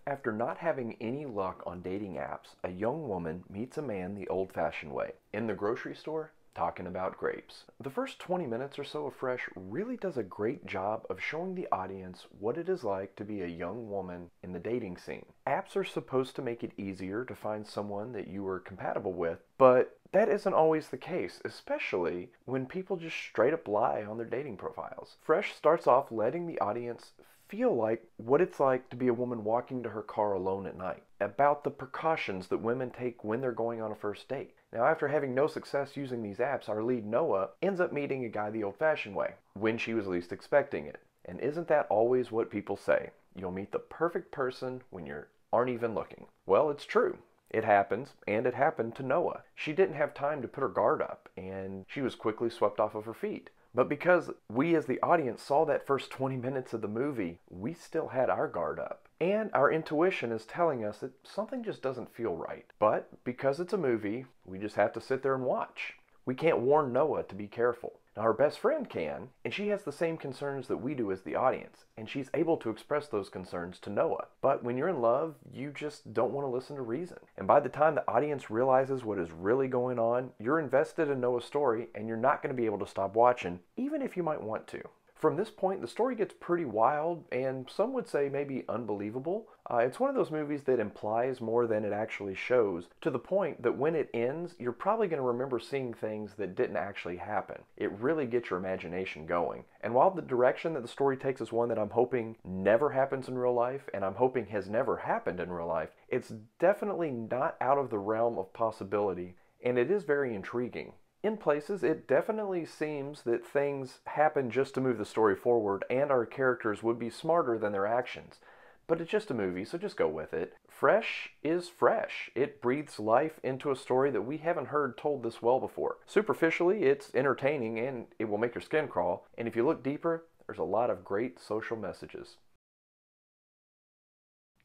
After not having any luck on dating apps, a young woman meets a man the old-fashioned way, in the grocery store, talking about grapes. The first 20 minutes or so of Fresh really does a great job of showing the audience what it is like to be a young woman in the dating scene. Apps are supposed to make it easier to find someone that you are compatible with, but that isn't always the case, especially when people just straight up lie on their dating profiles. Fresh starts off letting the audience feel like what it's like to be a woman walking to her car alone at night, about the precautions that women take when they're going on a first date. Now, after having no success using these apps, our lead Noah ends up meeting a guy the old-fashioned way, when she was least expecting it. And isn't that always what people say? You'll meet the perfect person when you aren't even looking. Well, it's true. It happens, and it happened to Noah. She didn't have time to put her guard up, and she was quickly swept off of her feet. But because we as the audience saw that first 20 minutes of the movie, we still had our guard up. And our intuition is telling us that something just doesn't feel right. But because it's a movie, we just have to sit there and watch. We can't warn Noah to be careful. Now, her best friend can, and she has the same concerns that we do as the audience, and she's able to express those concerns to Noah. But when you're in love, you just don't want to listen to reason. And by the time the audience realizes what is really going on, you're invested in Noah's story, and you're not going to be able to stop watching, even if you might want to. From this point, the story gets pretty wild, and some would say maybe unbelievable. It's one of those movies that implies more than it actually shows, to the point that when it ends, you're probably going to remember seeing things that didn't actually happen. It really gets your imagination going. And while the direction that the story takes is one that I'm hoping never happens in real life, and I'm hoping has never happened in real life, it's definitely not out of the realm of possibility, and it is very intriguing. In places, it definitely seems that things happen just to move the story forward, and our characters would be smarter than their actions. But it's just a movie, so just go with it. Fresh is fresh. It breathes life into a story that we haven't heard told this well before. Superficially, it's entertaining, and it will make your skin crawl. And if you look deeper, there's a lot of great social messages.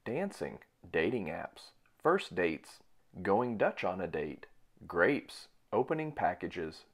Dancing, dating apps, first dates, going Dutch on a date, grapes, opening packages,